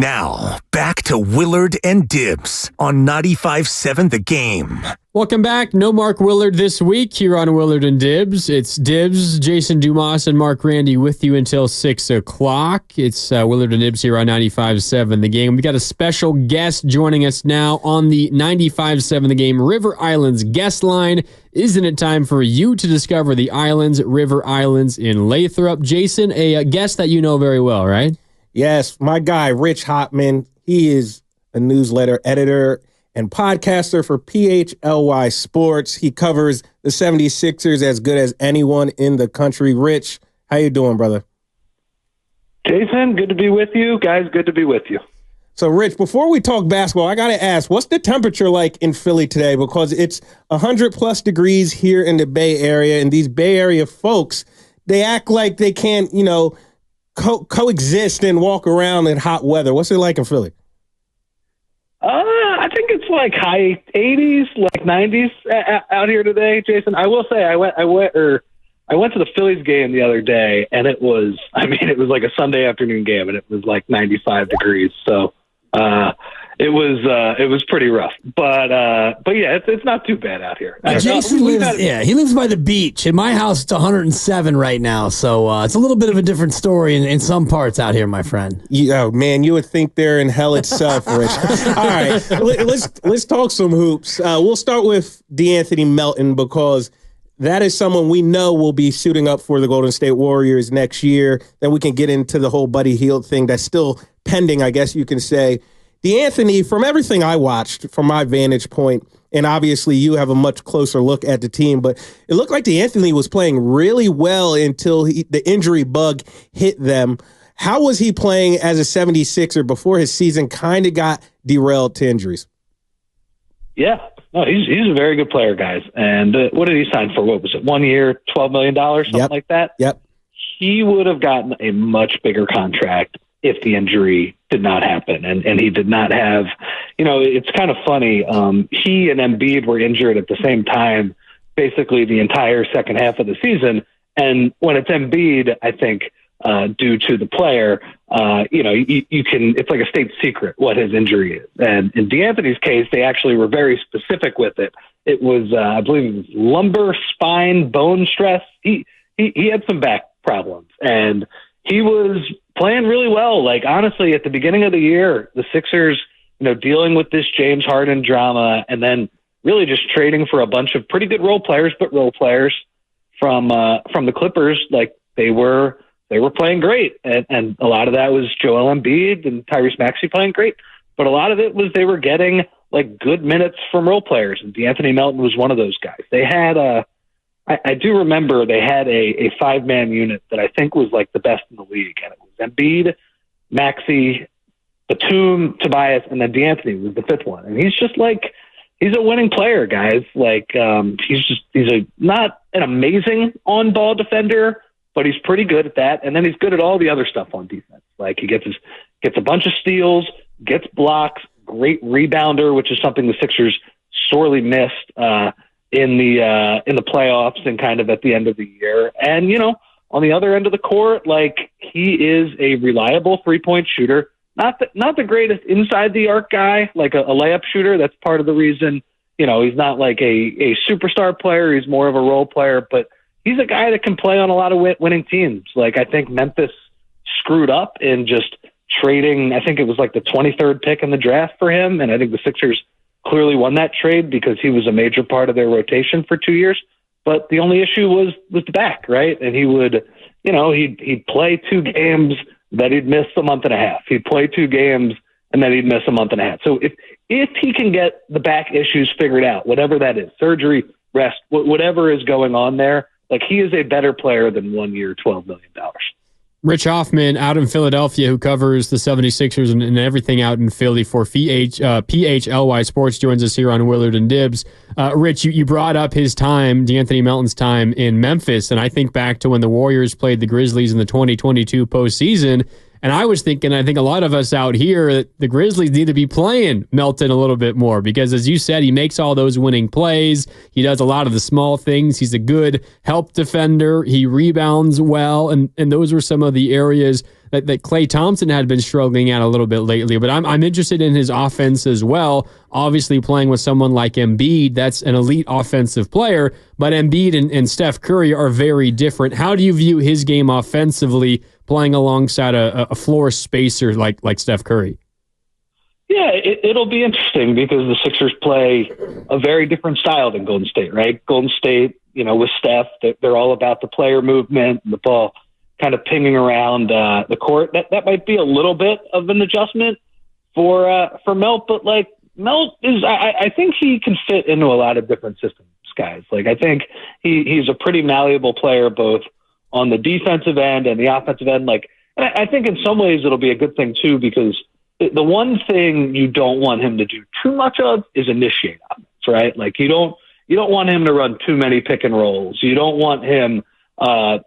Now, back to Willard and Dibbs on 95.7 The Game. Welcome back. No Mark Willard this week here on Willard and Dibbs. It's Dibbs, Jason Dumas, and Mark Randy with you until 6 o'clock. It's Willard and Dibbs here on 95.7 The Game. We got a special guest joining us now on the 95.7 The Game River Islands guest line. Isn't it time for you to discover the islands, River Islands in Lathrop? Jason, a guest that you know very well, right? Yes, my guy, Rich Hofmann. He is a newsletter editor and podcaster for PHLY Sports. He covers the 76ers as good as anyone in the country. Rich, how you doing, brother? Jason, good to be with you. Guys, good to be with you. So, Rich, before we talk basketball, I got to ask, what's the temperature like in Philly today? Because it's 100-plus degrees here in the Bay Area, and these Bay Area folks, they act like they can't, coexist and walk around in hot weather. What's it like in Philly? I think it's like high 80s, like 90s out here today, Jason. I will say I went to the Phillies game the other day, and it was like a Sunday afternoon game, and it was like 95 degrees. So it was pretty rough. But yeah, it's not too bad out here. Jason he lives by the beach. In my house, it's 107 right now, so it's a little bit of a different story in some parts out here, my friend. Oh man, you would think they're in hell itself, Rich. All right, let's talk some hoops. We'll start with DeAnthony Melton because that is someone we know will be suiting up for the Golden State Warriors next year. Then we can get into the whole Buddy Hield thing that's still pending, I guess you can say. DeAnthony, from everything I watched, from my vantage point, and obviously you have a much closer look at the team, but it looked like DeAnthony was playing really well until the injury bug hit them. How was he playing as a 76er before his season kind of got derailed to injuries? Yeah, no, he's a very good player, guys. And what did he sign for? What was it? 1 year, $12 million, something like that? Yep. He would have gotten a much bigger contract if the injury did not happen. And he did not have, it's kind of funny. He and Embiid were injured at the same time, basically the entire second half of the season. And when it's Embiid, I think, due to the player, you can, it's like a state secret what his injury is. And in DeAnthony's case, they actually were very specific with it. It was, I believe it was lumbar spine bone stress. He had some back problems and he was playing really well. Like, honestly, at the beginning of the year, the Sixers, dealing with this James Harden drama and then really just trading for a bunch of pretty good role players, but role players from the Clippers, like they were playing great. And a lot of that was Joel Embiid and Tyrese Maxey playing great. But a lot of it was they were getting like good minutes from role players. And DeAnthony Melton was one of those guys. They had I do remember they had a 5-man unit that I think was like the best in the league. And it was Embiid, Maxey, Batum, Tobias, and then DeAnthony was the 5th one. And he's just like, he's a winning player, guys. Like, he's not an amazing on-ball defender, but he's pretty good at that. And then he's good at all the other stuff on defense. Like he gets a bunch of steals, gets blocks, great rebounder, which is something the Sixers sorely missed, in the playoffs and kind of at the end of the year. And, on the other end of the court, like he is a reliable 3-point shooter, not the greatest inside the arc guy, like a layup shooter. That's part of the reason, he's not like a superstar player. He's more of a role player, but he's a guy that can play on a lot of winning teams. Like I think Memphis screwed up in just trading. I think it was like the 23rd pick in the draft for him. And I think the Sixers clearly won that trade because he was a major part of their rotation for 2 years. But the only issue was the back, right? And he would, he'd play 2 games, then he'd miss a month and a half. He'd play 2 games, and then he'd miss a month and a half. So if he can get the back issues figured out, whatever that is, surgery, rest, whatever is going on there, like he is a better player than 1 year, $12 million. Rich Hofmann out in Philadelphia, who covers the 76ers and everything out in Philly for PHLY Sports, joins us here on Willard and Dibbs. Rich, you brought up his time, DeAnthony Melton's time in Memphis, and I think back to when the Warriors played the Grizzlies in the 2022 postseason, and I was thinking, I think a lot of us out here, the Grizzlies need to be playing Melton a little bit more because, as you said, he makes all those winning plays. He does a lot of the small things. He's a good help defender. He rebounds well, and those were some of the areas that Klay Thompson had been struggling at a little bit lately. But I'm interested in his offense as well. Obviously, playing with someone like Embiid, that's an elite offensive player. But Embiid and Steph Curry are very different. How do you view his game offensively, playing alongside a floor spacer like Steph Curry? Yeah, it'll be interesting because the Sixers play a very different style than Golden State, right? Golden State, with Steph, they're all about the player movement, the ball kind of pinging around the court. That might be a little bit of an adjustment for Melt, but like Melt is, I think he can fit into a lot of different systems, guys. Like I think he's a pretty malleable player, both on the defensive end and the offensive end. Like, and I think in some ways it'll be a good thing too, because the one thing you don't want him to do too much of is initiate offense, right? Like you don't want him to run too many pick and rolls. You don't want him to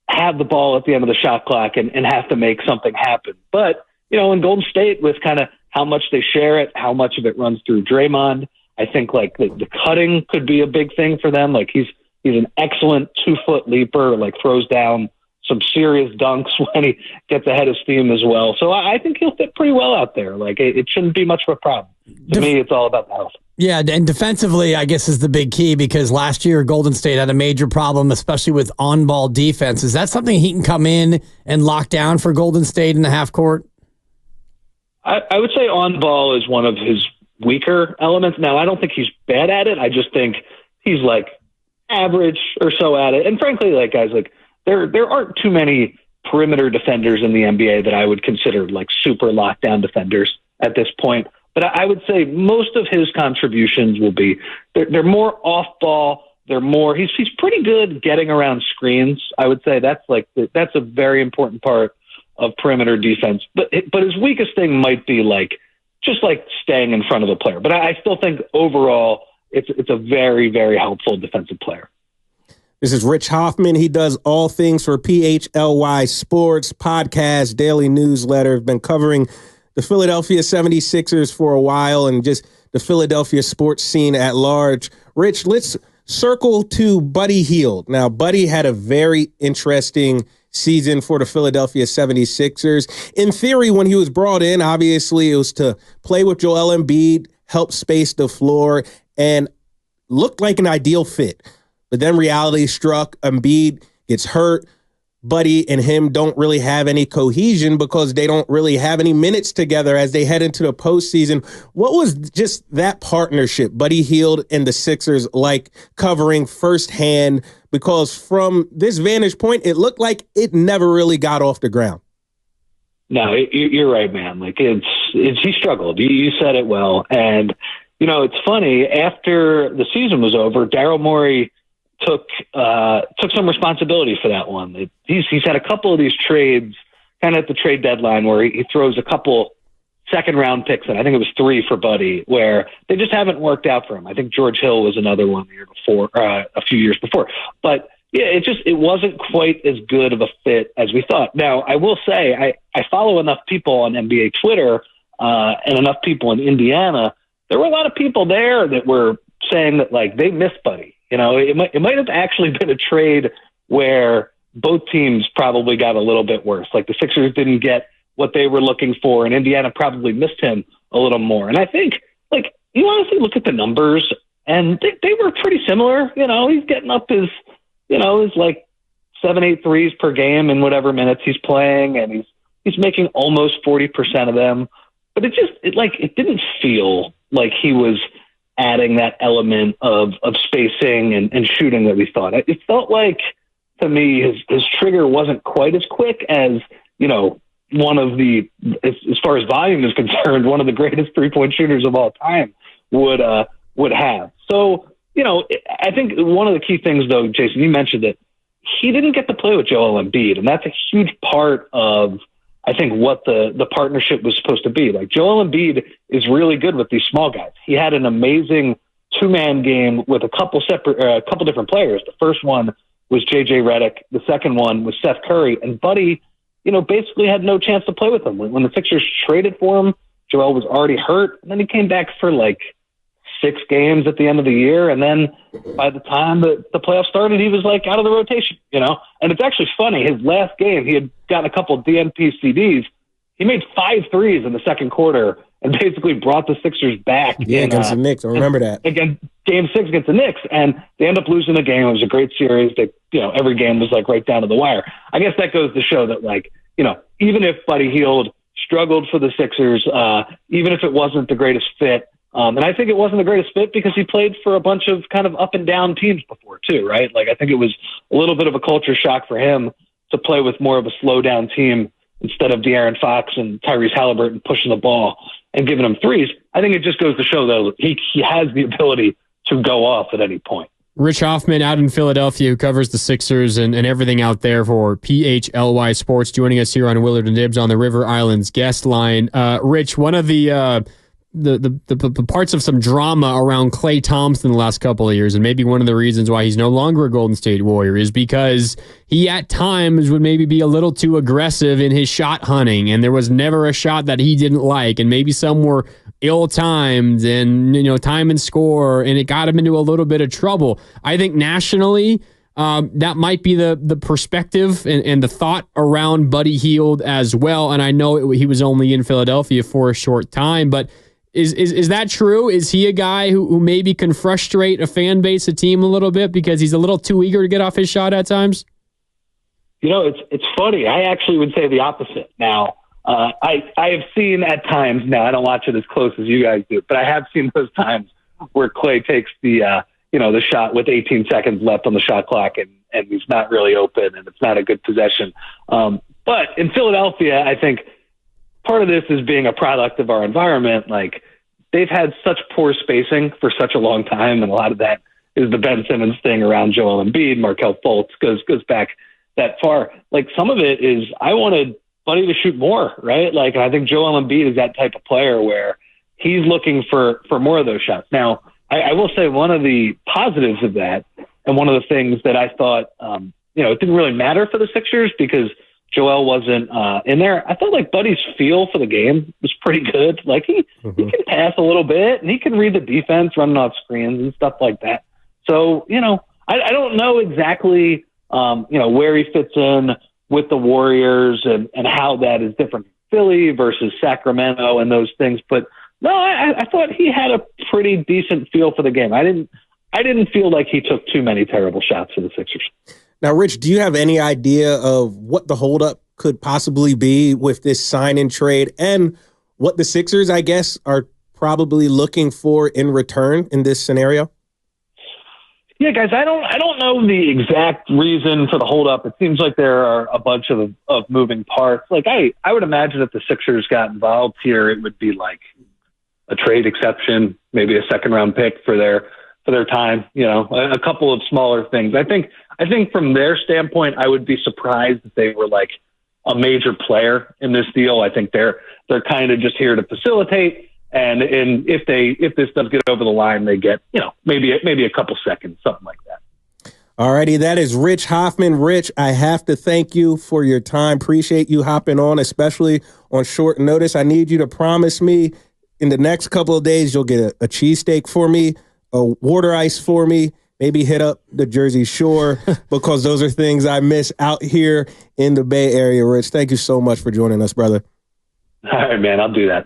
have the ball at the end of the shot clock and have to make something happen. But in Golden State, with kind of how much they share it, how much of it runs through Draymond, I think like the cutting could be a big thing for them. Like he's an excellent 2-foot leaper, like throws down some serious dunks when he gets ahead of steam as well. So I think he'll fit pretty well out there. Like it shouldn't be much of a problem. To me, it's all about the health. Yeah, and defensively, I guess, is the big key, because last year Golden State had a major problem, especially with on-ball defense. Is that something he can come in and lock down for Golden State in the half court? I would say on-ball is one of his weaker elements. Now, I don't think he's bad at it. I just think he's like average or so at it. And frankly, like guys, like there aren't too many perimeter defenders in the NBA that I would consider like super lockdown defenders at this point. But I would say most of his contributions will be they're more off ball. They're more he's pretty good getting around screens. I would say that's a very important part of perimeter defense. But his weakest thing might be just staying in front of a player. But I still think overall it's a very, very helpful defensive player. This is Rich Hofmann. He does all things for PHLY Sports, podcast, daily newsletter. Been covering the Philadelphia 76ers for a while and just the Philadelphia sports scene at large. Rich, let's circle to Buddy Hield. Now, Buddy had a very interesting season for the Philadelphia 76ers. In theory, when he was brought in, obviously it was to play with Joel Embiid, help space the floor, and looked like an ideal fit. But then reality struck. Embiid gets hurt. Buddy and him don't really have any cohesion because they don't really have any minutes together as they head into the postseason. What was just that partnership, Buddy Hield and the Sixers, like covering firsthand? Because from this vantage point, it looked like it never really got off the ground. No, you're right, man. Like he struggled. You said it well. And, it's funny. After the season was over, Daryl Morey took some responsibility for that one. He's had a couple of these trades kind of at the trade deadline where he throws a couple second round picks, and I think it was 3 for Buddy, where they just haven't worked out for him. I think George Hill was another one the year before, a few years before. But yeah, it wasn't quite as good of a fit as we thought. Now, I will say I follow enough people on NBA Twitter and enough people in Indiana. There were a lot of people there that were saying that they missed Buddy. It might have actually been a trade where both teams probably got a little bit worse. Like the Sixers didn't get what they were looking for, and Indiana probably missed him a little more. And I think, you honestly look at the numbers, and they were pretty similar. He's getting up his 7-8 threes per game in whatever minutes he's playing, and he's making almost 40% of them. But it didn't feel like he was adding that element of spacing and shooting that we thought. It felt like, to me, his trigger wasn't quite as quick as, one of the, as far as volume is concerned, one of the greatest three-point shooters of all time would have. So, I think one of the key things, though, Jason, you mentioned that he didn't get to play with Joel Embiid, and that's a huge part of, I think, what the partnership was supposed to be. Like, Joel Embiid is really good with these small guys. He had an amazing two-man game with a couple different players. The first one was J.J. Redick. The second one was Steph Curry. And Buddy, basically had no chance to play with him. When the Sixers traded for him, Joel was already hurt, and then he came back for 6 games at the end of the year. And then by the time the playoffs started, he was like out of the rotation, And it's actually funny. His last game, he had gotten a couple of DNP CDs. He made 5 threes in the second quarter and basically brought the Sixers back. Against the Knicks. I remember that. Again, Game 6 against the Knicks. And they end up losing the game. It was a great series. Every game was like right down to the wire. I guess that goes to show that, even if Buddy Hield struggled for the Sixers, even if it wasn't the greatest fit, and I think it wasn't the greatest fit because he played for a bunch of kind of up and down teams before too, right? I think it was a little bit of a culture shock for him to play with more of a slow down team instead of De'Aaron Fox and Tyrese Halliburton pushing the ball and giving him threes. I think it just goes to show, though, he has the ability to go off at any point. Rich Hofmann out in Philadelphia, who covers the Sixers and everything out there for PHLY Sports, joining us here on Willard and Dibs on the River Islands guest line. Rich, one of the parts of some drama around Klay Thompson the last couple of years, and maybe one of the reasons why he's no longer a Golden State Warrior, is because he at times would maybe be a little too aggressive in his shot hunting, and there was never a shot that he didn't like, and maybe some were ill-timed and time and score, and it got him into a little bit of trouble. I think nationally, that might be the perspective and the thought around Buddy Hield as well. And I know he was only in Philadelphia for a short time, but is that true? Is he a guy who maybe can frustrate a fan base, a team a little bit because he's a little too eager to get off his shot at times? It's funny. I actually would say the opposite. Now, I have seen at times, now I don't watch it as close as you guys do, but I have seen those times where Klay takes the shot with 18 seconds left on the shot clock and he's not really open and it's not a good possession. But in Philadelphia, I think part of this is being a product of our environment. They've had such poor spacing for such a long time, and a lot of that is the Ben Simmons thing around Joel Embiid, Markelle Fultz goes back that far. Some of it is I wanted Buddy to shoot more, right? And I think Joel Embiid is that type of player where he's looking for more of those shots. Now, I will say one of the positives of that, and one of the things that I thought, it didn't really matter for the Sixers because Joel wasn't in there. I felt like Buddy's feel for the game was pretty good. He can pass a little bit and he can read the defense running off screens and stuff like that. So, I don't know exactly, where he fits in with the Warriors and how that is different from Philly versus Sacramento and those things. But no, I thought he had a pretty decent feel for the game. I didn't feel like he took too many terrible shots for the Sixers. Now, Rich, do you have any idea of what the holdup could possibly be with this sign-in trade and what the Sixers, I guess, are probably looking for in return in this scenario? Yeah, guys, I don't know the exact reason for the holdup. It seems like there are a bunch of moving parts. I would imagine if the Sixers got involved here, it would be like a trade exception, maybe a second-round pick for their time. A couple of smaller things. I think from their standpoint, I would be surprised if they were like a major player in this deal. I think they're kind of just here to facilitate. And if this does get over the line, they get, maybe a couple seconds, something like that. All righty. That is Rich Hofmann. Rich, I have to thank you for your time. Appreciate you hopping on, especially on short notice. I need you to promise me in the next couple of days, you'll get a cheesesteak for me, a water ice for me, maybe hit up the Jersey Shore because those are things I miss out here in the Bay Area. Rich, thank you so much for joining us, brother. All right, man. I'll do that.